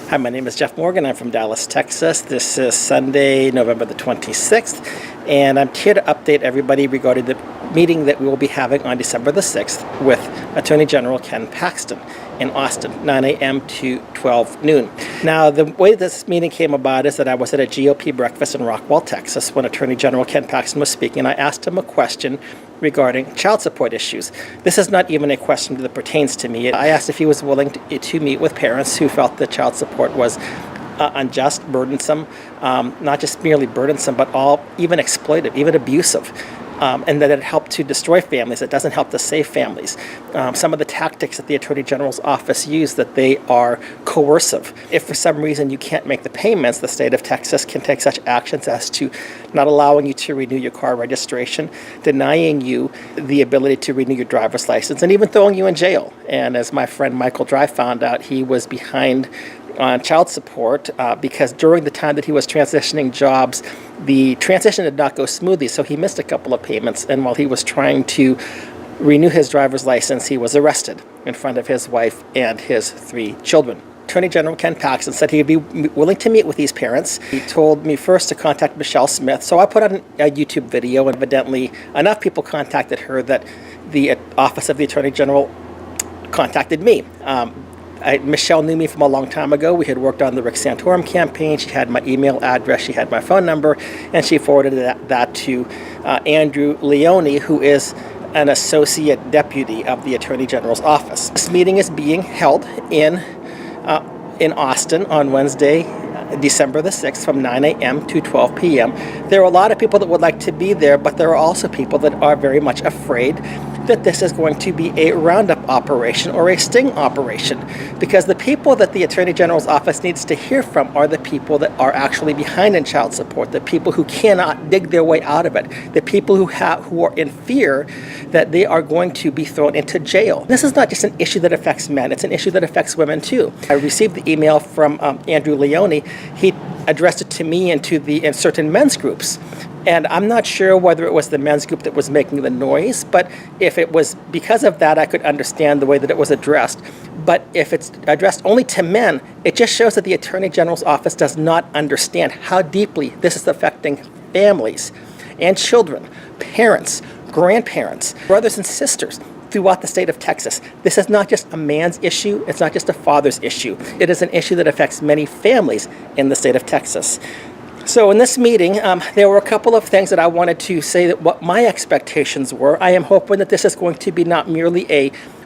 Hi, my name is Jeff Morgan. I'm from Dallas, Texas. This is Sunday, November the 26th, and I'm here to update everybody regarding the meeting that we will be having on December the 6th with Attorney General Ken Paxton in Austin, 9 a.m. to 12 noon. Now, the way this meeting came about is that I was at a GOP breakfast in Rockwall, Texas, when Attorney General Ken Paxton was speaking, and I asked him a question regarding child support issues. This is not even a question that pertains to me. I asked if he was willing to meet with parents who felt that child support was unjust, burdensome, not just merely burdensome, but even exploitive, even abusive. And that it helped to destroy families. It doesn't help to save families. Some of the tactics that the Attorney General's office use, that they are coercive. If for some reason you can't make the payments, the state of Texas can take such actions as to not allowing you to renew your car registration, denying you the ability to renew your driver's license, and even throwing you in jail. And as my friend Michael Dry found out, he was behind on child support because during the time that he was transitioning jobs, the transition did not go smoothly, so he missed a couple of payments, and while he was trying to renew his driver's license, he was arrested in front of his wife and his 3 children. Attorney General Ken Paxton said he'd be willing to meet with these parents. He told me first to contact Michelle Smith, so I put on a YouTube video, and evidently enough people contacted her that the Office of the Attorney General contacted me. Michelle knew me from a long time ago. We had worked on the Rick Santorum campaign. She had my email address, she had my phone number, and she forwarded that to Andrew Leone, who is an associate deputy of the Attorney General's office. This meeting is being held in Austin on Wednesday, December the 6th from 9 a.m. to 12 p.m. There are a lot of people that would like to be there, but there are also people that are very much afraid that this is going to be a roundup operation or a sting operation, because the people that the Attorney General's office needs to hear from are the people that are actually behind in child support, the people who cannot dig their way out of it, the people who are in fear that they are going to be thrown into jail. This is not just an issue that affects men, it's an issue that affects women too. I received the email from Andrew Leone. He addressed it to me and in certain men's groups. And I'm not sure whether it was the men's group that was making the noise, but if it was because of that, I could understand the way that it was addressed. But if it's addressed only to men, it just shows that the Attorney General's office does not understand how deeply this is affecting families and children, parents, grandparents, brothers and sisters throughout the state of Texas. This is not just a man's issue, it's not just a father's issue. It is an issue that affects many families in the state of Texas. So in this meeting, there were a couple of things that I wanted to say that what my expectations were. I am hoping that this is going to be not merely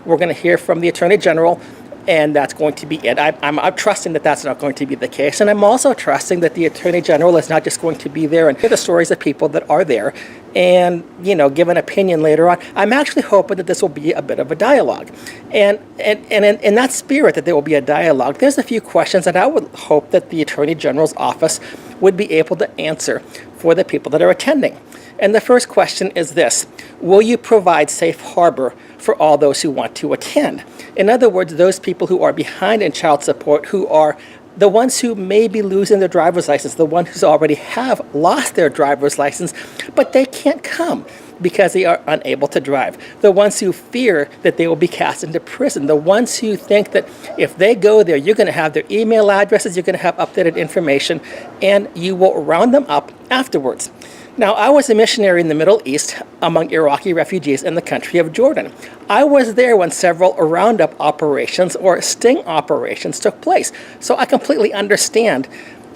we're going to hear from the Attorney General and that's going to be it. I'm trusting that that's not going to be the case. And I'm also trusting that the Attorney General is not just going to be there and hear the stories of people that are there and, give an opinion later on. I'm actually hoping that this will be a bit of a dialogue. And in that spirit that there will be a dialogue, there's a few questions that I would hope that the Attorney General's office would be able to answer for the people that are attending. And the first question is this: will you provide safe harbor for all those who want to attend? In other words, those people who are behind in child support, who are the ones who may be losing their driver's license, the ones who already have lost their driver's license, but they can't come because they are unable to drive. The ones who fear that they will be cast into prison. The ones who think that if they go there, you're going to have their email addresses, you're going to have updated information, and you will round them up afterwards. Now, I was a missionary in the Middle East among Iraqi refugees in the country of Jordan. I was there when several roundup operations or sting operations took place. So I completely understand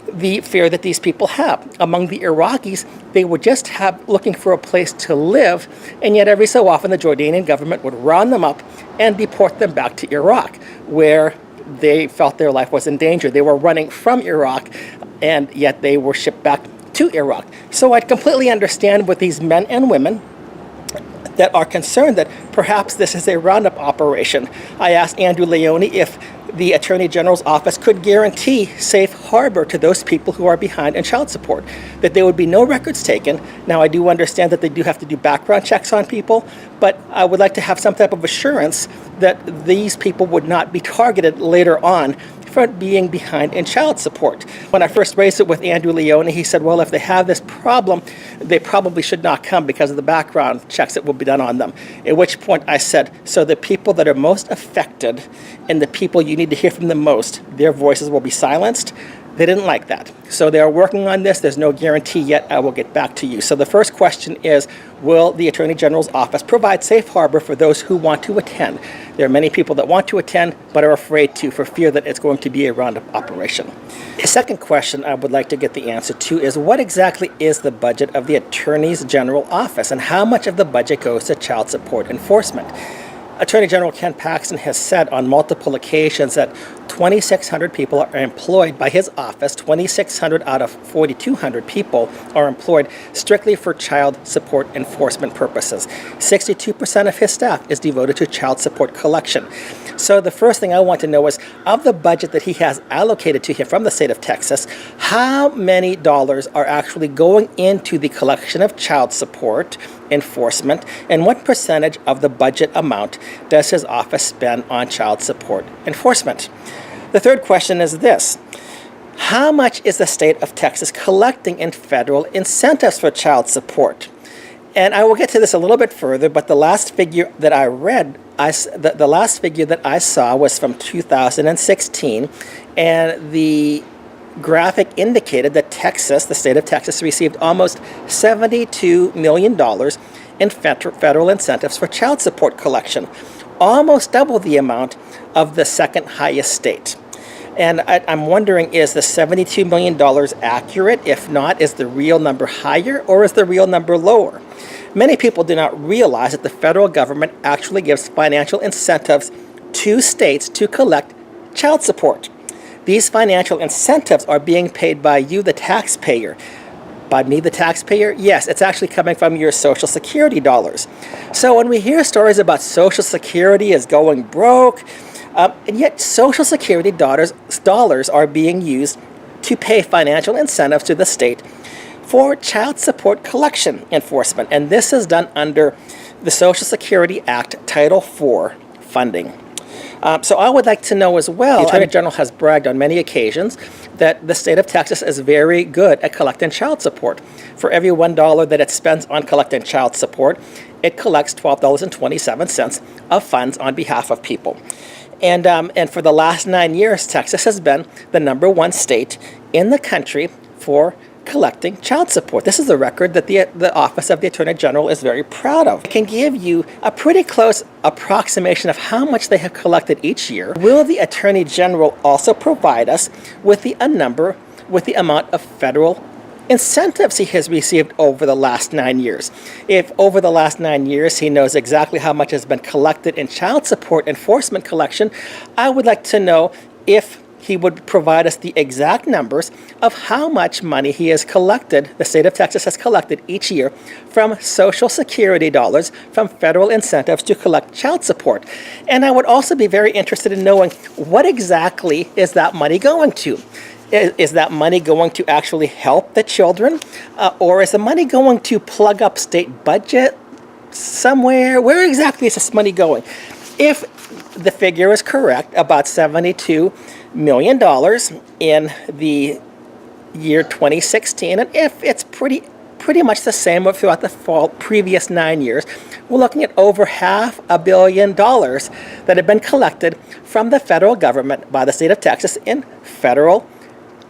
the fear that these people have. Among the Iraqis, they were just looking for a place to live, and yet every so often the Jordanian government would round them up and deport them back to Iraq, where they felt their life was in danger. They were running from Iraq, and yet they were shipped back to Iraq. So I completely understand with these men and women that are concerned that perhaps this is a roundup operation. I asked Andrew Leone if the Attorney General's office could guarantee safe harbor to those people who are behind in child support, that there would be no records taken. Now, I do understand that they do have to do background checks on people, but I would like to have some type of assurance that these people would not be targeted later on for being behind in child support. When I first raised it with Andrew Leone, he said, well, if they have this problem, they probably should not come because of the background checks that will be done on them. At which point I said, so the people that are most affected and the people you need to hear from the most, their voices will be silenced. They didn't like that. So they are working on this. There's no guarantee yet. I will get back to you. So the first question is, will the Attorney General's office provide safe harbor for those who want to attend? There are many people that want to attend but are afraid to for fear that it's going to be a roundup operation. The second question I would like to get the answer to is, what exactly is the budget of the Attorney General's office and how much of the budget goes to child support enforcement? Attorney General Ken Paxton has said on multiple occasions that 2,600 people are employed by his office. 2,600 out of 4,200 people are employed strictly for child support enforcement purposes. 62% of his staff is devoted to child support collection. So the first thing I want to know is, of the budget that he has allocated to him from the state of Texas, how many dollars are actually going into the collection of child support enforcement, and what percentage of the budget amount does his office spend on child support enforcement? The third question is this: how much is the state of Texas collecting in federal incentives for child support? And I will get to this a little bit further, but the last figure that I read, the last figure that I saw was from 2016, and the graphic indicated that Texas, the state of Texas, received almost $72 million in federal incentives for child support collection, almost double the amount of the second highest state. And I'm wondering, is the $72 million accurate? If not, is the real number higher or is the real number lower? Many people do not realize that the federal government actually gives financial incentives to states to collect child support. These financial incentives are being paid by you, the taxpayer. By me, the taxpayer? Yes, it's actually coming from your Social Security dollars. So when we hear stories about Social Security is going broke, and yet Social Security dollars are being used to pay financial incentives to the state for child support collection enforcement. And this is done under the Social Security Act Title IV funding. So I would like to know as well, the Attorney General has bragged on many occasions that the state of Texas is very good at collecting child support. For every $1 that it spends on collecting child support, it collects $12.27 of funds on behalf of people. And for the last 9 years, Texas has been the #1 state in the country for collecting child support. This is a record that the Office of the Attorney General is very proud of. It can give you a pretty close approximation of how much they have collected each year. Will the Attorney General also provide us with the amount of federal incentives he has received over the last 9 years? If over the last 9 years he knows exactly how much has been collected in child support enforcement collection, I would like to know if he would provide us the exact numbers of how much money he has collected, the state of Texas has collected each year from Social Security dollars, from federal incentives to collect child support. And I would also be very interested in knowing, what exactly is that money going to? Is that money going to actually help the children? Or is the money going to plug up state budget somewhere? Where exactly is this money going? If the figure is correct, about $72 million in the year 2016, and if it's pretty much the same throughout the previous 9 years, we're looking at over $500 million that have been collected from the federal government by the state of Texas in federal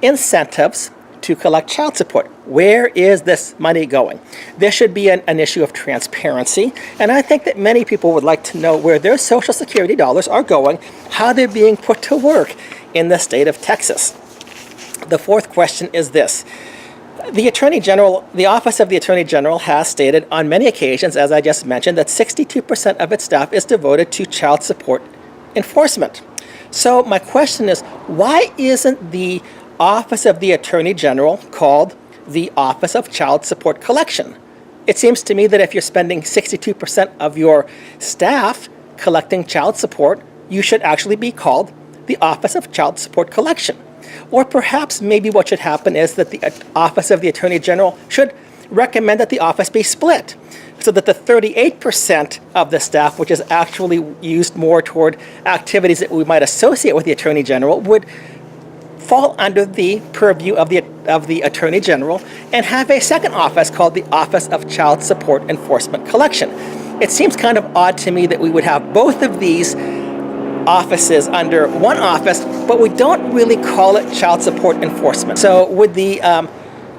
incentives to collect child support. Where is this money going? There should be an issue of transparency, and I think that many people would like to know where their Social Security dollars are going, how they're being put to work in the state of Texas. The fourth question is this: the Office of the Attorney General has stated on many occasions, as I just mentioned, that 62% of its staff is devoted to child support enforcement. So my question is, why isn't the Office of the Attorney General called the Office of Child Support Collection? It seems to me that if you're spending 62% of your staff collecting child support, you should actually be called the Office of Child Support Collection. Or perhaps maybe what should happen is that the Office of the Attorney General should recommend that the office be split, so that the 38% of the staff, which is actually used more toward activities that we might associate with the Attorney General, would fall under the purview of the Attorney General and have a second office called the Office of Child Support Enforcement Collection. It seems kind of odd to me that we would have both of these offices under one office, but we don't really call it child support enforcement. So would the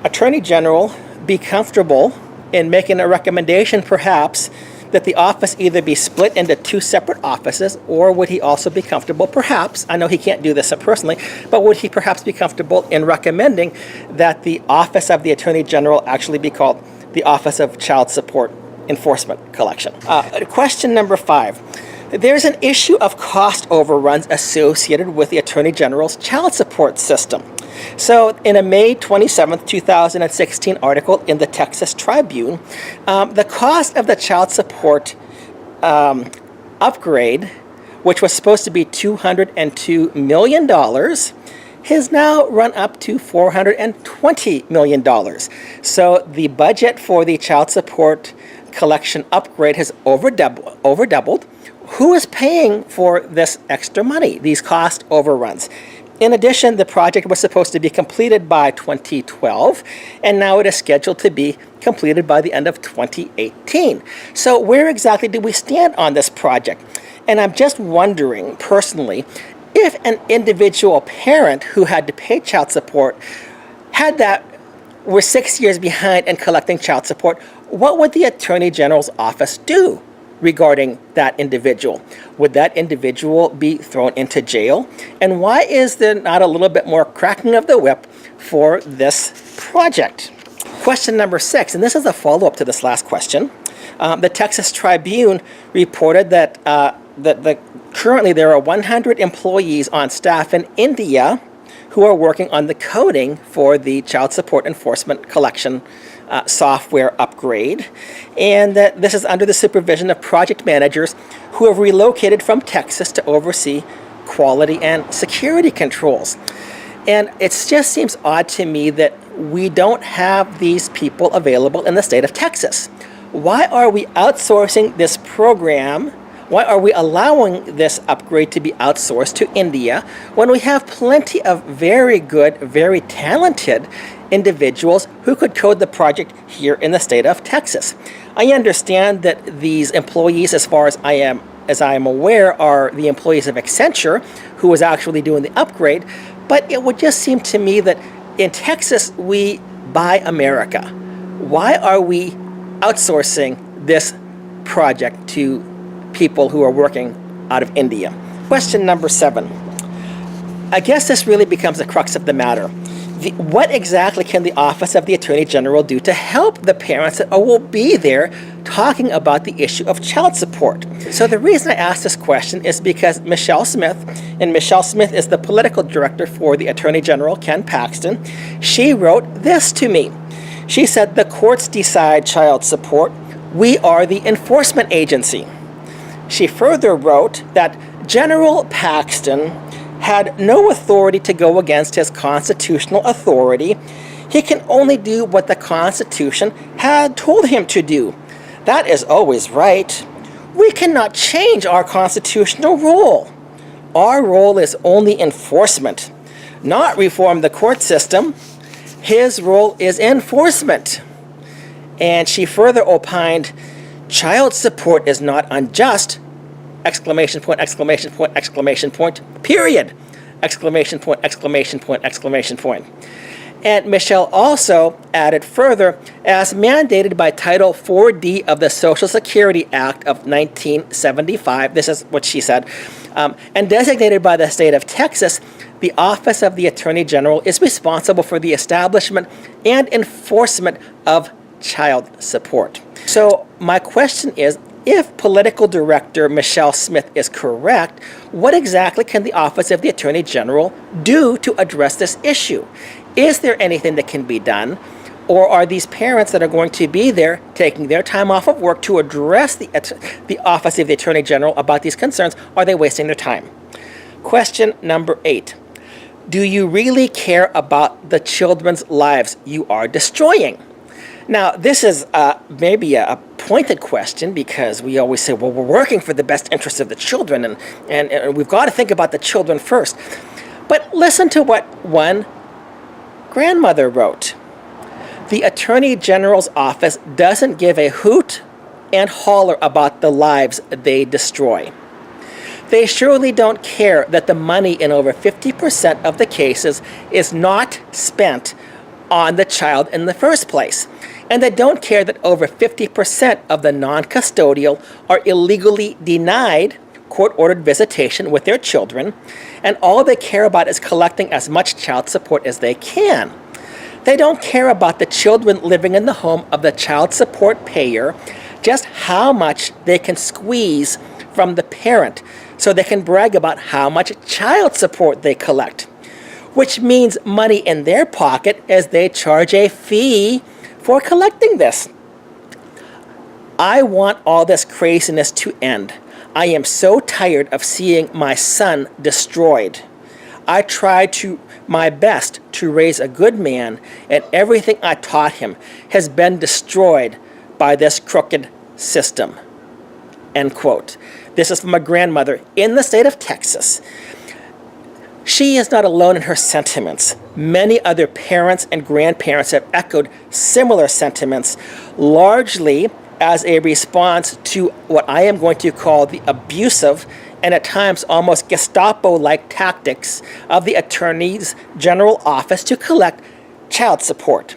Attorney General be comfortable in making a recommendation perhaps that the office either be split into two separate offices, or would he also be comfortable perhaps, I know he can't do this personally, but would he perhaps be comfortable in recommending that the Office of the Attorney General actually be called the Office of Child Support Enforcement Collection? Question number 5. There's an issue of cost overruns associated with the Attorney General's child support system. So in a May 27, 2016 article in the Texas Tribune, the cost of the child support upgrade, which was supposed to be $202 million, has now run up to $420 million. So the budget for the child support collection upgrade has over doubled. Who is paying for this extra money, these cost overruns? In addition, the project was supposed to be completed by 2012, and now it is scheduled to be completed by the end of 2018. So where exactly do we stand on this project? And I'm just wondering, personally, if an individual parent who had to pay child support were 6 years behind in collecting child support, what would the Attorney General's office do regarding that individual? Would that individual be thrown into jail? And why is there not a little bit more cracking of the whip for this project? Question number 6, and this is a follow-up to this last question. The Texas Tribune reported that currently there are 100 employees on staff in India who are working on the coding for the child support enforcement collection software upgrade, and that this is under the supervision of project managers who have relocated from Texas to oversee quality and security controls. And it just seems odd to me that we don't have these people available in the state of Texas. Why are we outsourcing this program? Why are we allowing this upgrade to be outsourced to India when we have plenty of very good, very talented individuals who could code the project here in the state of Texas? I understand that these employees, as far as I am aware, are the employees of Accenture, who is actually doing the upgrade, but it would just seem to me that in Texas we buy America. Why are we outsourcing this project to people who are working out of India? Question number 7. I guess this really becomes the crux of the matter. What exactly can the Office of the Attorney General do to help the parents that will be there talking about the issue of child support? So the reason I asked this question is because Michelle Smith is the political director for the Attorney General Ken Paxton. She wrote this to me. She said, "The courts decide child support. We are the enforcement agency." She further wrote that General Paxton had no authority to go against his constitutional authority. He can only do what the Constitution had told him to do. That is always right. We cannot change our constitutional role. Our role is only enforcement, not reform the court system. His role is enforcement. And she further opined, child support is not unjust, exclamation point, exclamation point, exclamation point, period, exclamation point, exclamation point, exclamation point. And Michelle also added further, as mandated by Title 4D of the Social Security Act of 1975, this is what she said, and designated by the state of Texas, the Office of the Attorney General is responsible for the establishment and enforcement of child support. So my question is, if political director Michelle Smith is correct, what exactly can the Office of the Attorney General do to address this issue? Is there anything that can be done? Or are these parents that are going to be there taking their time off of work to address the Office of the Attorney General about these concerns? Are they wasting their time? Question number 8. Do you really care about the children's lives you are destroying? Now, this is maybe a pointed question, because we always say, well, we're working for the best interests of the children, and we've got to think about the children first. But listen to what one grandmother wrote. The Attorney General's office doesn't give a hoot and holler about the lives they destroy. They surely don't care that the money in over 50% of the cases is not spent on the child in the first place. And they don't care that over 50% of the non-custodial are illegally denied court-ordered visitation with their children, and all they care about is collecting as much child support as they can. They don't care about the children living in the home of the child support payer, just how much they can squeeze from the parent so they can brag about how much child support they collect, which means money in their pocket as they charge a fee for collecting this. I want all this craziness to end. I am so tired of seeing my son destroyed. I tried my best to raise a good man, and everything I taught him has been destroyed by this crooked system. End quote. This is from a grandmother in the state of Texas. She is not alone in her sentiments. Many other parents and grandparents have echoed similar sentiments, largely as a response to what I am going to call the abusive and at times almost Gestapo-like tactics of the Attorney General office to collect child support.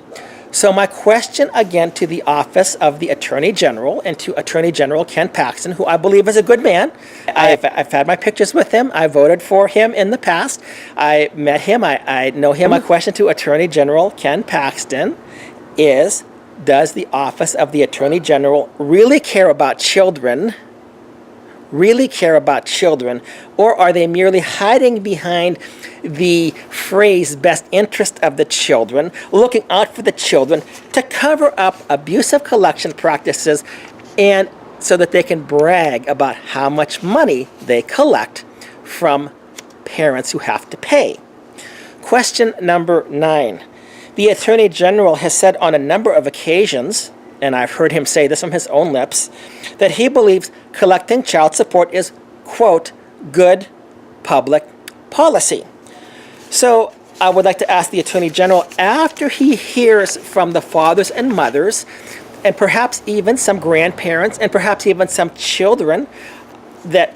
So my question again to the office of the Attorney General and to Attorney General Ken Paxton, who I believe is a good man. I've had my pictures with him. I voted for him in the past. I met him. I know him. My question to Attorney General Ken Paxton is, does the office of the Attorney General really care about children? Really care about children, or are they merely hiding behind the phrase best interest of the children, looking out for the children to cover up abusive collection practices and so that they can brag about how much money they collect from parents who have to pay? Question number 9. The Attorney General has said on a number of occasions, and I've heard him say this from his own lips, that he believes collecting child support is, quote, good public policy. So I would like to ask the Attorney General, after he hears from the fathers and mothers, and perhaps even some grandparents, and perhaps even some children, that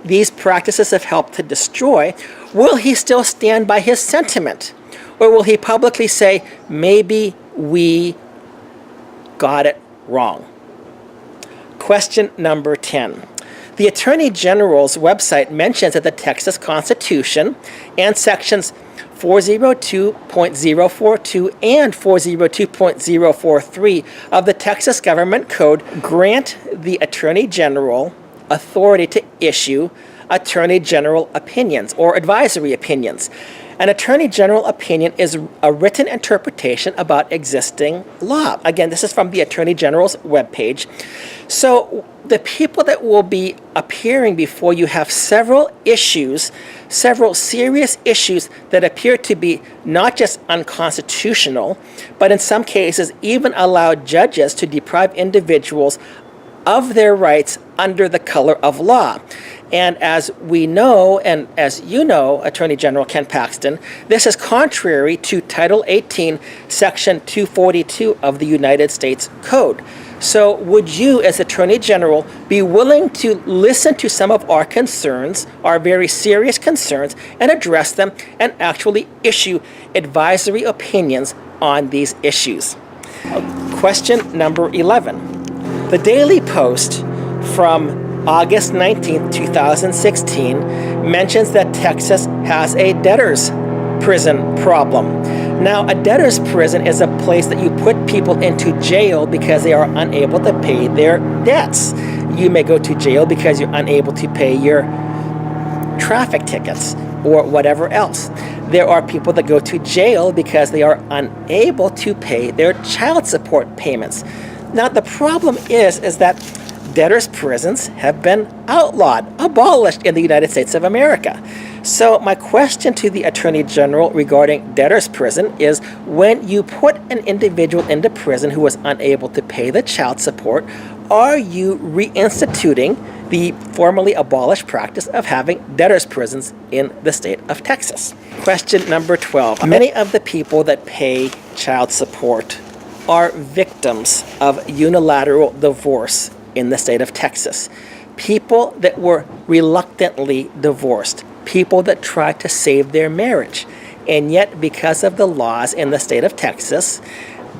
these practices have helped to destroy, will he still stand by his sentiment? Or will he publicly say, maybe we got it wrong? Question number 10. The Attorney General's website mentions that the Texas Constitution and sections 402.042 and 402.043 of the Texas Government Code grant the Attorney General authority to issue Attorney General opinions or advisory opinions. An Attorney General opinion is a written interpretation about existing law. Again, this is from the Attorney General's webpage. So the people that will be appearing before you have several issues, several serious issues that appear to be not just unconstitutional, but in some cases even allow judges to deprive individuals of their rights under the color of law. And as we know, and as you know, Attorney General Ken Paxton, this is contrary to Title 18, Section 242 of the United States Code. So would you, as Attorney General, be willing to listen to some of our concerns, our very serious concerns, and address them and actually issue advisory opinions on these issues? Question number 11. The Daily Post from August 19, 2016, mentions that Texas has a debtor's prison problem. Now, a debtor's prison is a place that you put people into jail because they are unable to pay their debts. You may go to jail because you're unable to pay your traffic tickets or whatever else. There are people that go to jail because they are unable to pay their child support payments. Now, the problem is that debtors' prisons have been outlawed, abolished in the United States of America. So my question to the Attorney General regarding debtors' prison is, when you put an individual into prison who was unable to pay the child support, are you reinstituting the formerly abolished practice of having debtors' prisons in the state of Texas. Question number 12. Many of the people that pay child support are victims of unilateral divorce in the state of Texas. People that were reluctantly divorced, people that tried to save their marriage. And yet, because of the laws in the state of Texas,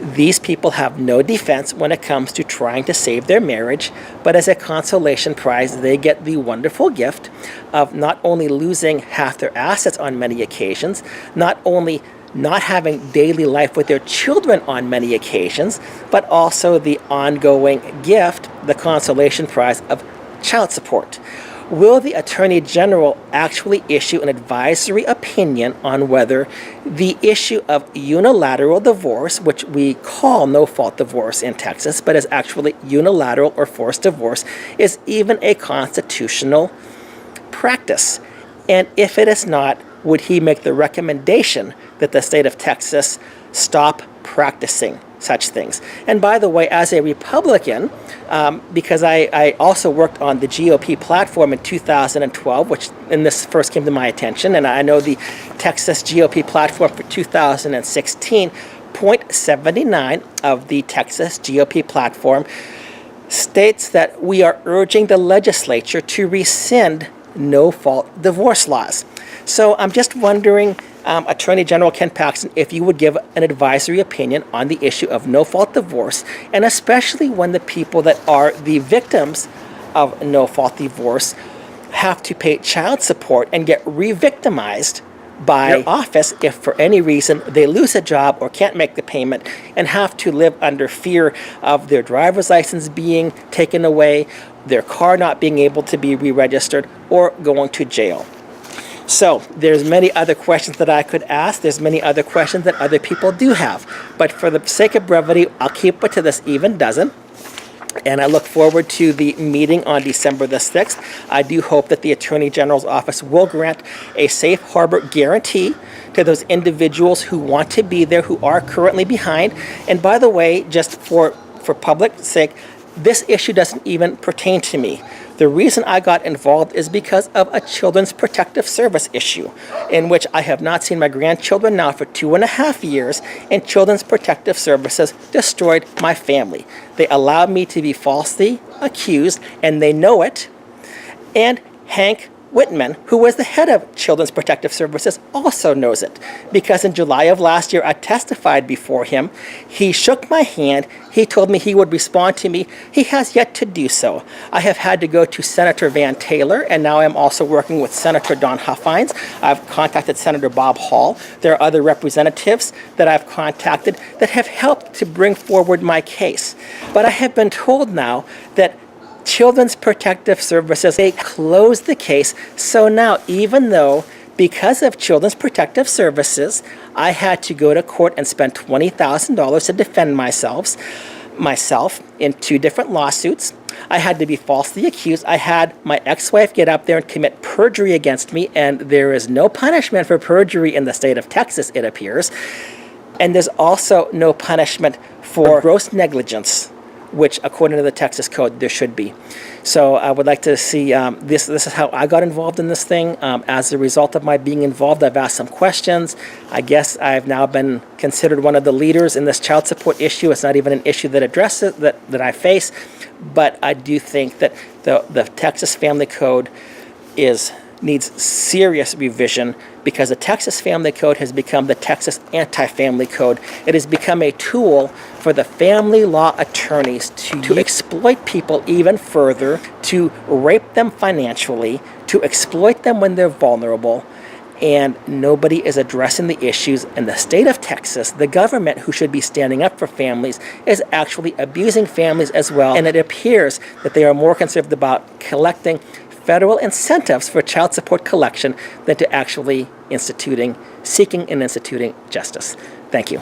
these people have no defense when it comes to trying to save their marriage, but as a consolation prize, they get the wonderful gift of not only losing half their assets on many occasions, not only not having daily life with their children on many occasions, but also the ongoing gift, the consolation prize of child support. Will the Attorney General actually issue an advisory opinion on whether the issue of unilateral divorce, which we call no-fault divorce in Texas, but is actually unilateral or forced divorce, is even a constitutional practice? And if it is not, would he make the recommendation that the state of Texas stop practicing such things? And by the way, as a Republican, because I also worked on the GOP platform in 2012, which, and this first came to my attention, and I know the Texas GOP platform for 2016, point 79 of the Texas GOP platform states that we are urging the legislature to rescind no-fault divorce laws. So I'm just wondering, Attorney General Ken Paxton, if you would give an advisory opinion on the issue of no-fault divorce, and especially when the people that are the victims of no-fault divorce have to pay child support and get re-victimized by your office if for any reason they lose a job or can't make the payment and have to live under fear of their driver's license being taken away, their car not being able to be re-registered, or going to jail. So there's many other questions that I could ask. There's many other questions that other people do have. But for the sake of brevity, I'll keep it to this even dozen. And I look forward to the meeting on December the 6th. I do hope that the Attorney General's office will grant a safe harbor guarantee to those individuals who want to be there, who are currently behind. And by the way, just for public sake, this issue doesn't even pertain to me. The reason I got involved is because of a Children's Protective Service issue, in which I have not seen my grandchildren now for 2.5 years, and Children's Protective Services destroyed my family. They allowed me to be falsely accused, and they know it. And Hank Whitman, who was the head of Children's Protective Services, also knows it, because in July of last year I testified before him. He shook my hand. He told me he would respond to me. He has yet to do so. I have had to go to Senator Van Taylor, and now I'm also working with Senator Don Huffines. I've contacted Senator Bob Hall. There are other representatives that I've contacted that have helped to bring forward my case. But I have been told now that Children's Protective Services, they closed the case. So now, even though because of Children's Protective Services, I had to go to court and spend $20,000 to defend myself in 2 different lawsuits. I had to be falsely accused. I had my ex-wife get up there and commit perjury against me, and there is no punishment for perjury in the state of Texas, it appears. And there's also no punishment for gross negligence, which according to the Texas code there should be. So I would like to see, this is how I got involved in this thing. As a result of my being involved, I've asked some questions. I guess I've now been considered one of the leaders in this child support issue. It's not even an issue that addresses that I face, but I do think that the Texas Family Code needs serious revision, because the Texas Family Code has become the Texas Anti-Family Code. It has become a tool for the family law attorneys to exploit people even further, to rape them financially, to exploit them when they're vulnerable, and nobody is addressing the issues. In the state of Texas, the government, who should be standing up for families, is actually abusing families as well, and it appears that they are more concerned about collecting federal incentives for child support collection than to actually seeking and instituting justice. Thank you.